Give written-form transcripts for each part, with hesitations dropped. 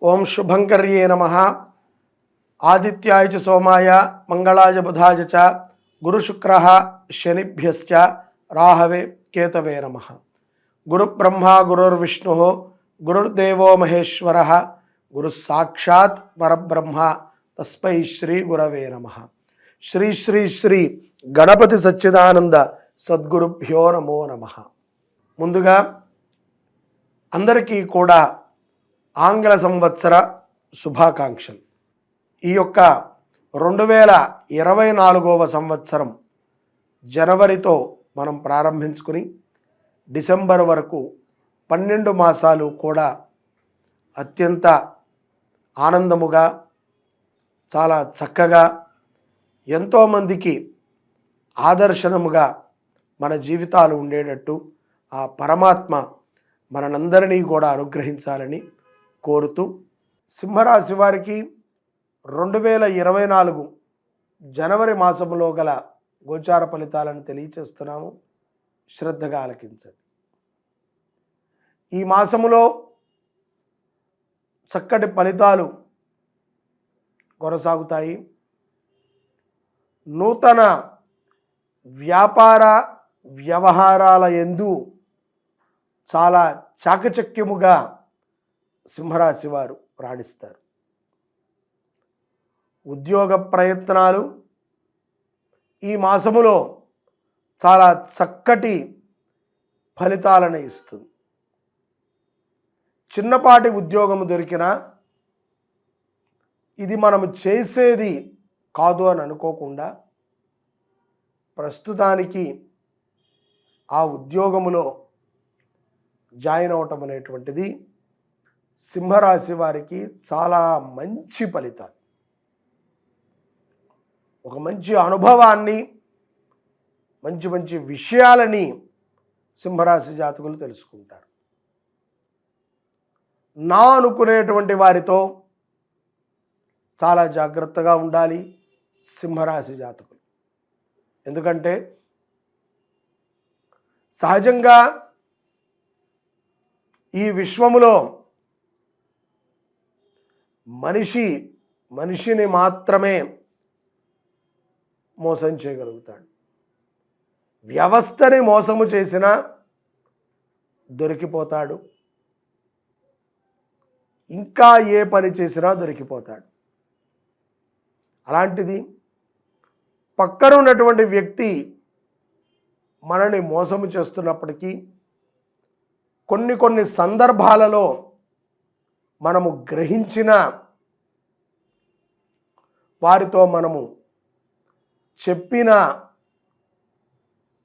ఓం శుభంకర్యే నమః. ఆదిత్యాయ చ సోమాయ మంగళాయ బుధాయ చ గురుశుక్రః శనిభ్యశ్చ రాహవే కేతవే నమః. గురుబ్రహ్మా గురుర్విష్ణుః గురుర్దేవో మహేశ్వరః గురు సాక్షాత్ పరబ్రహ్మ తస్మై శ్రీ గురవే నమః. శ్రీ శ్రీ శ్రీ గణపతి సచ్చిదానంద సద్గురుభ్యో నమో నమః. ముందుగా అందరికీ కూడా ఆంగ్ల సంవత్సర శుభాకాంక్షలు. ఈ యొక్క 2024వ సంవత్సరం జనవరితో మనం ప్రారంభించుకుని డిసెంబర్ వరకు 12 మాసాలు కూడా అత్యంత ఆనందముగా చాలా చక్కగా ఎంతోమందికి ఆదర్శనముగా మన జీవితాలు ఉండేటట్టు ఆ పరమాత్మ మనందరినీ కూడా అనుగ్రహించాలని కోరుతూ, సింహరాశి వారికి 2024 జనవరి మాసంలో గల గోచార ఫలితాలను తెలియచేస్తున్నాము. శ్రద్ధగా ఆలకించండి. ఈ మాసములో చక్కటి ఫలితాలు కొనసాగుతాయి. నూతన వ్యాపార వ్యవహారాల యందు చాలా చాకచక్యముగా సింహరాశి వారు రాణిస్తారు. ఉద్యోగ ప్రయత్నాలు ఈ మాసములో చాలా చక్కటి ఫలితాలను ఇస్తుంది. చిన్నపాటి ఉద్యోగము దొరికినా ఇది మనము చేసేది కాదు అని అనుకోకుండా ప్రస్తుతానికి ఆ ఉద్యోగములో జాయిన్ అవటం అనేటువంటిది సింహరాశి వారికి చాలా మంచి ఫలితాలు. ఒక మంచి అనుభవాన్ని, మంచి మంచి విషయాలని సింహరాశి జాతకులు తెలుసుకుంటారు. నా అనుకునేటువంటి వారితో చాలా జాగ్రత్తగా ఉండాలి సింహరాశి జాతకులు. ఎందుకంటే సహజంగా ఈ విశ్వములో మనిషిని మాత్రమే మోసం చేయగలుగుతాడు. వ్యవస్థని మోసము చేసినా దొరికిపోతాడు. ఇంకా ఏ పని చేసినా దొరికిపోతాడు. అలాంటిది పక్కన ఉన్నటువంటి వ్యక్తి మనని మోసము చేస్తున్నప్పటికీ కొన్ని సందర్భాలలో మనము గ్రహించిన వారితో మనము చెప్పిన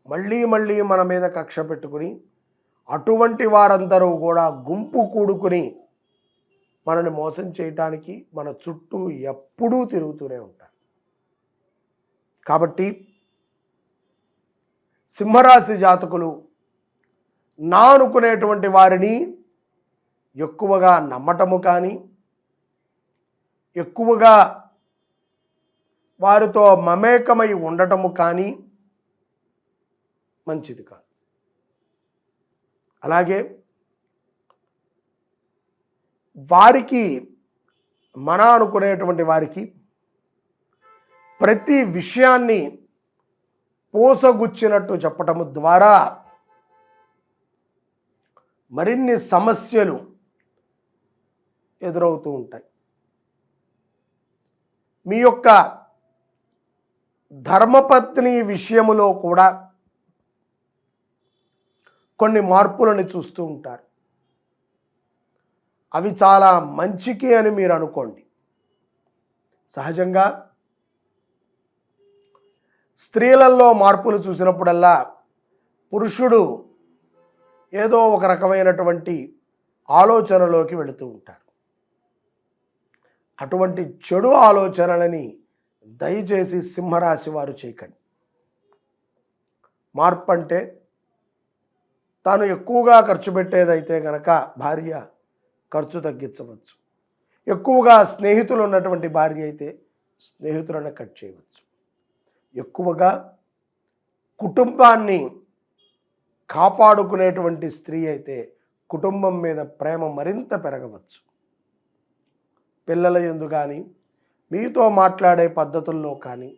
మళ్ళీ మన మీద కక్ష పెట్టుకుని అటువంటి వారందరూ కూడా గుంపు కూడుకుని మనని మోసం చేయటానికి మన చుట్టూ ఎప్పుడూ తిరుగుతూనే ఉంటారు. కాబట్టి సింహరాశి జాతకులు నా అనుకునేటువంటి వారిని ఎక్కువగా నమ్మటము కానీ, ఎక్కువగా వారితో మమేకమై ఉండటము కానీ మంచిది కాదు. అలాగే వారికి మన అనుకునేటువంటి వారికి ప్రతి విషయాన్ని పోసగుచ్చినట్టు చెప్పటము ద్వారా మరిన్ని సమస్యలు ఎదురవుతూ ఉంటాయి. మీ యొక్క ధర్మపత్ని విషయములో కూడా కొన్ని మార్పులను చూస్తూ ఉంటారు. అవి చాలా మంచికి అని మీరు అనుకోండి. సహజంగా స్త్రీలలో మార్పులు చూసినప్పుడల్లా పురుషుడు ఏదో ఒక రకమైనటువంటి ఆలోచనలోకి వెళుతూ ఉంటారు. అటువంటి చెడు ఆలోచనలని దయచేసి సింహరాశి వారు చేయకండి. మార్పు అంటే తాను ఎక్కువగా ఖర్చు పెట్టేదైతే గనక భార్య ఖర్చు తగ్గించవచ్చు. ఎక్కువగా స్నేహితులు ఉన్నటువంటి భార్య అయితే స్నేహితులను కట్ చేయవచ్చు. ఎక్కువగా కుటుంబాన్ని కాపాడుకునేటువంటి స్త్రీ అయితే కుటుంబం మీద ప్రేమ మరింత పెరగవచ్చు. పిల్లల యందు కానీ, మీతో మాట్లాడే పద్ధతుల్లో కానీ,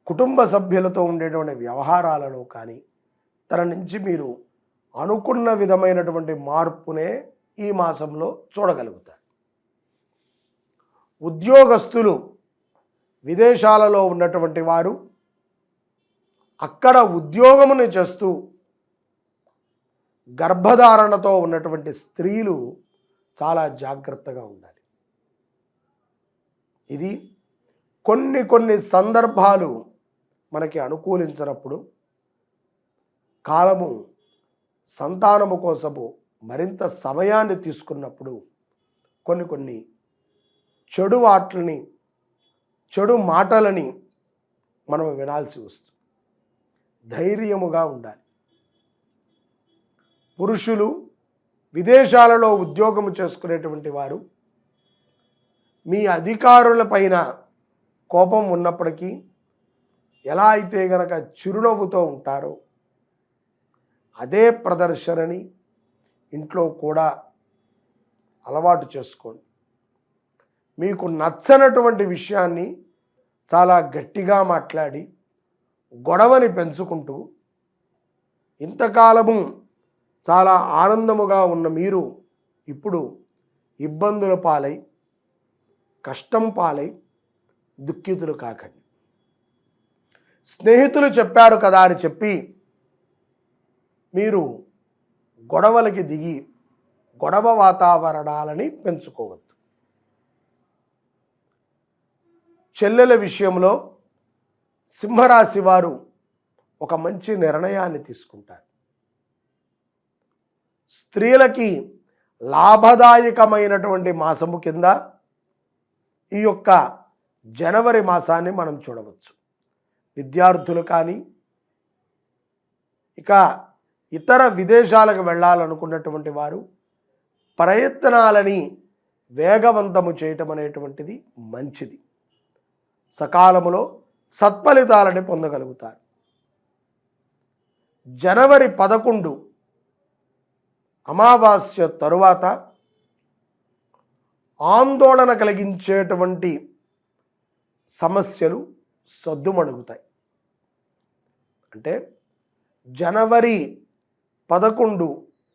కుటుంబ సభ్యులతో ఉండేటువంటి వ్యవహారాలలో కానీ తన నుంచి మీరు అనుకున్న విధమైనటువంటి మార్పునే ఈ మాసంలో చూడగలుగుతారు. ఉద్యోగస్తులు విదేశాలలో ఉన్నటువంటి వారు అక్కడ ఉద్యోగమును చేస్తూ గర్భధారణతో ఉన్నటువంటి స్త్రీలు చాలా జాగ్రత్తగా ఉండాలి. ఇది కొన్ని సందర్భాలు మనకి అనుకూలించినప్పుడు, కాలము సంతానము కోసము మరింత సమయాన్ని తీసుకున్నప్పుడు కొన్ని చెడు వాట్లని, చెడు మాటలని మనం వినాల్సి వస్తుంది. ధైర్యముగా ఉండాలి. పురుషులు విదేశాలలో ఉద్యోగం చేసుకునేటువంటి వారు మీ అధికారులపైన కోపం ఉన్నప్పటికీ ఎలా అయితే గనక చిరునవ్వుతో ఉంటారో అదే ప్రదర్శనని ఇంట్లో కూడా అలవాటు చేసుకోండి. మీకు నచ్చనటువంటి విషయాన్ని చాలా గట్టిగా మాట్లాడి గొడవని పెంచుకుంటూ ఇంతకాలము చాలా ఆనందముగా ఉన్న మీరు ఇప్పుడు ఇబ్బందుల పాలై, కష్టం పాలై దుఃఖితులు కాకండి. స్నేహితులు చెప్పారు కదా అని చెప్పి మీరు గొడవలకి దిగి గొడవ వాతావరణాలని పెంచుకోవద్దు. చెల్లెల విషయంలో సింహరాశి వారు ఒక మంచి నిర్ణయాన్ని తీసుకుంటారు. స్త్రీలకి లాభదాయకమైనటువంటి మాసము కింద ఈ యొక్క జనవరి మాసాన్ని మనం చూడవచ్చు. విద్యార్థులు కానీ, ఇక ఇతర విదేశాలకు వెళ్ళాలనుకున్నటువంటి వారు ప్రయత్నాలని వేగవంతము చేయటం అనేటువంటిది మంచిది. సకాలములో సత్ఫలితాలని పొందగలుగుతారు. జనవరి 11 అమావాస్య తరువాత ఆందోళన కలిగించేటువంటి సమస్యలు సద్దుమణుగుతాయి. అంటే జనవరి 11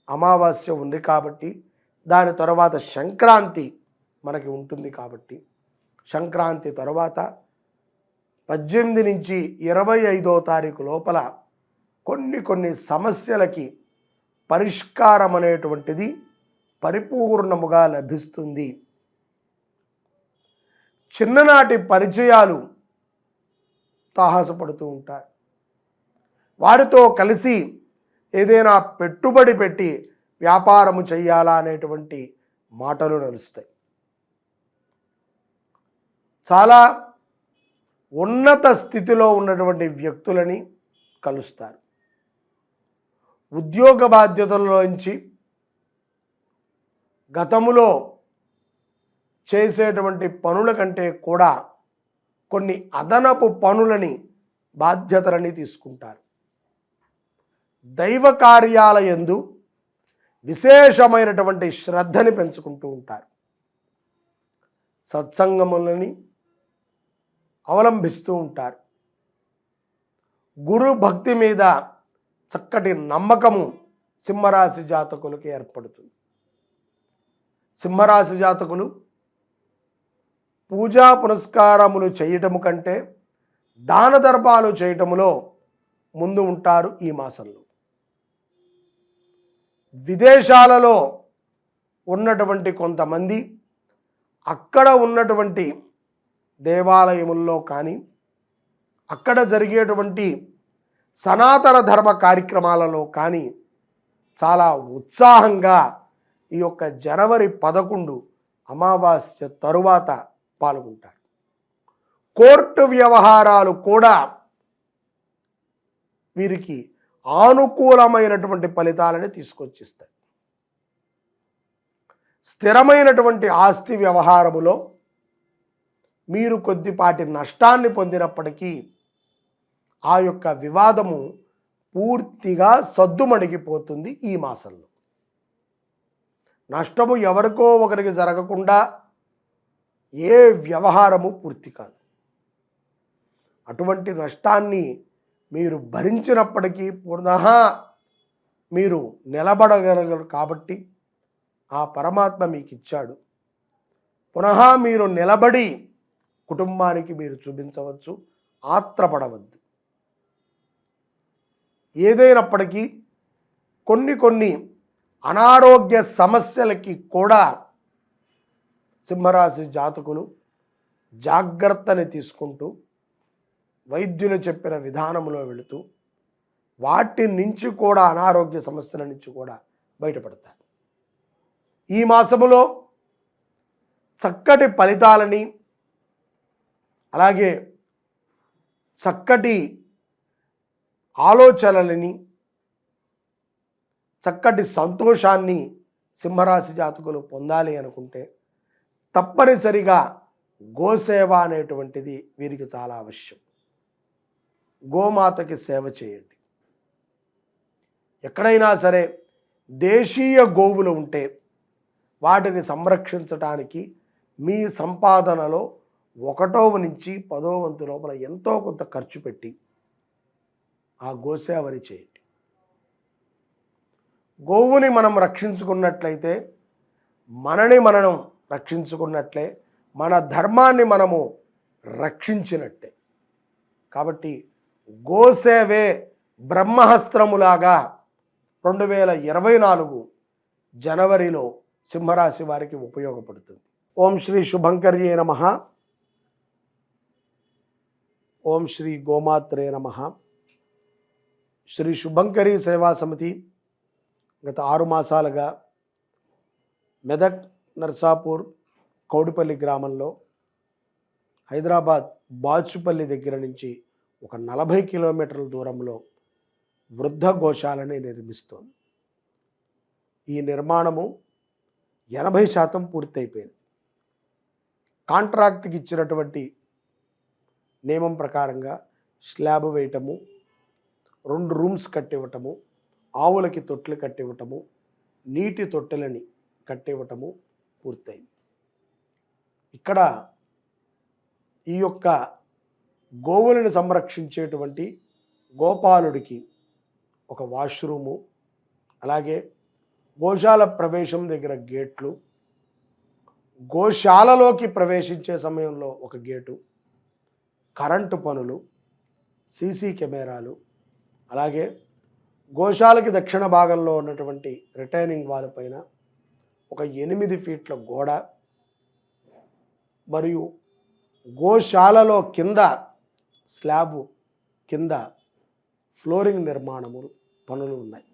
అమావాస్య ఉంది కాబట్టి, దాని తర్వాత సంక్రాంతి మనకి ఉంటుంది కాబట్టి, సంక్రాంతి తర్వాత 18 నుంచి 25వ తారీఖు లోపల కొన్ని సమస్యలకి పరిష్కారం అనేటువంటిది పరిపూర్ణముగా లభిస్తుంది. చిన్ననాటి పరిచయాలు తాహసపడుతూ ఉంటారు. వారితో కలిసి ఏదైనా పెట్టుబడి పెట్టి వ్యాపారము చేయాలా అనేటువంటి మాటలు నడుస్తాయి. చాలా ఉన్నత స్థితిలో ఉన్నటువంటి వ్యక్తులని కలుస్తారు. ఉద్యోగ బాధ్యతల్లోంచి గతములో చేసేటువంటి పనుల కంటే కూడా కొన్ని అదనపు పనులని, బాధ్యతలని తీసుకుంటారు. దైవ కార్యాలయందు విశేషమైనటువంటి శ్రద్ధని పెంచుకుంటూ ఉంటారు. సత్సంగములని అవలంబిస్తూ ఉంటారు. గురు భక్తి మీద చక్కటి నమ్మకము సింహరాశి జాతకులకి ఏర్పడుతుంది. సింహరాశి జాతకులు పూజా పునస్కారములు చేయటము కంటే దాన ధర్మాలు చేయటములో ముందు ఉంటారు ఈ మాసంలో. విదేశాలలో ఉన్నటువంటి కొంతమంది అక్కడ ఉన్నటువంటి దేవాలయముల్లో కానీ, అక్కడ జరిగేటువంటి సనాతన ధర్మ కార్యక్రమాలలో కానీ చాలా ఉత్సాహంగా ఈ యొక్క జనవరి 11 అమావాస్య తరువాత పాల్గొంటారు. కోర్టు వ్యవహారాలు కూడా వీరికి ఆనుకూలమైనటువంటి ఫలితాలని తీసుకొచ్చిస్తాయి. స్థిరమైనటువంటి ఆస్తి వ్యవహారములో మీరు కొద్దిపాటి నష్టాన్ని పొందినప్పటికీ ఆ యొక్క వివాదము పూర్తిగా సద్దుమణిగిపోతుంది ఈ మాసంలో. నష్టము ఎవరికో ఒకరికి జరగకుండా ఏ వ్యవహారము పూర్తి కాదు. అటువంటి నష్టాన్ని మీరు భరించినప్పటికీ పునః మీరు నిలబడగలరు కాబట్టి ఆ పరమాత్మ మీకు ఇచ్చాడు. పునః మీరు నిలబడి కుటుంబానికి మీరు చూపించవచ్చు. ఆత్రపడవద్దు. ఏదైనప్పటికీ కొన్ని అనారోగ్య సమస్యలకి కూడా సింహరాశి జాతకులు జాగ్రత్తని తీసుకుంటూ వైద్యులు చెప్పిన విధానంలో వెళుతూ వాటి నుంచి కూడా అనారోగ్య సమస్యల నుంచి కూడా బయటపడతారు. ఈ మాసములో చక్కటి ఫలితాలని అలాగే చక్కటి ఆలోచనలని చక్కటి సంతోషాన్ని సింహరాశి జాతకులు పొందాలి అనుకుంటే తప్పనిసరిగా గోసేవ అనేటువంటిది వీరికి చాలా అవశ్యం. గోమాతకి సేవ చేయండి. ఎక్కడైనా సరే దేశీయ గోవులు ఉంటే వాటిని సంరక్షించడానికి మీ సంపాదనలో 1వ నుంచి 10వ వంతు లోపల ఎంతో కొంత ఖర్చు పెట్టి ఆ గోసేవని చేయండి. గోవుని మనం రక్షించుకున్నట్లయితే మనని మనం రక్షించుకున్నట్లే, మన ధర్మాన్ని మనము రక్షించినట్టే. కాబట్టి గోసేవే బ్రహ్మహస్త్రములాగా 2024 జనవరిలో సింహరాశి వారికి ఉపయోగపడుతుంది. ఓం శ్రీ శుభంకర్యే నమః. ఓం శ్రీ గోమాత్రే నమః. శ్రీ శుభంకరి సేవా సమితి గత 6 మాసాలుగా మెదక్, నర్సాపూర్, కౌడిపల్లి గ్రామంలో హైదరాబాద్ బాచుపల్లి దగ్గర నుంచి ఒక 40 కిలోమీటర్ల దూరంలో వృద్ధ గోశాలని నిర్మిస్తోంది. ఈ నిర్మాణము 80% పూర్తయిపోయింది. కాంట్రాక్ట్కి ఇచ్చినటువంటి నియమం ప్రకారంగా స్లాబ్ వేయటము, 2 రూమ్స్ కట్టివ్వటము, ఆవులకి తొట్లు కట్టివ్వటము, నీటి తొట్టెలని కట్టివ్వటము పూర్తయింది. ఇక్కడ ఈ యొక్క గోవులను సంరక్షించేటువంటి గోపాలుడికి ఒక వాష్రూము, అలాగే గోశాల ప్రవేశం దగ్గర గేట్లు, గోశాలలోకి ప్రవేశించే సమయంలో ఒక గేటు, కరెంటు పనులు, సీసీ కెమెరాలు, అలాగే గోశాలకి దక్షిణ భాగంలో ఉన్నటువంటి రిటైనింగ్ వాల్ పైన ఒక 8 ఫీట్ల గోడ, మరియు గోశాలలో కింద స్లాబ్ కింద ఫ్లోరింగ్ నిర్మాణము పనులు ఉన్నాయి.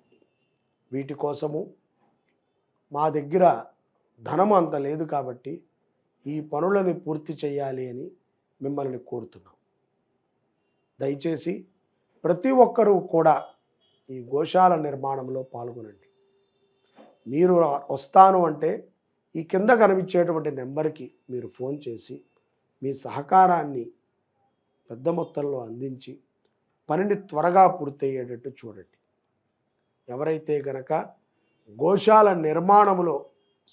వీటి కోసము మా దగ్గర ధనము అంత లేదు కాబట్టి ఈ పనులను పూర్తి చేయాలి అని మిమ్మల్ని కోరుతున్నాం. దయచేసి ప్రతి ఒక్కరూ కూడా ఈ గోశాల నిర్మాణంలో పాల్గొనండి. మీరు వస్తాను అంటే ఈ కింద కనిపించేటువంటి నెంబర్కి మీరు ఫోన్ చేసి మీ సహకారాన్ని పెద్ద మొత్తంలో అందించి పనిని త్వరగా పూర్తయ్యేటట్టు చూడండి. ఎవరైతే గనక గోశాల నిర్మాణంలో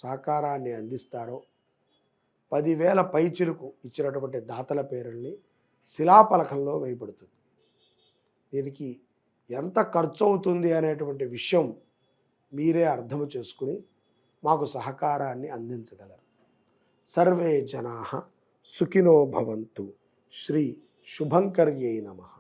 సహకారాన్ని అందిస్తారో 10,000 పైచిలుకు ఇచ్చినటువంటి దాతల పేరుల్ని శిలాఫలకంలో వేయబడుతుంది. దీనికి ఎంత ఖర్చు అవుతుంది అనేటువంటి విషయం మీరే అర్థం చేసుకుని మాకు సహకారాన్ని అందించగలరు. సర్వే జనాః సుఖినో భవంతు. శ్రీ శుభంకర్యై నమః.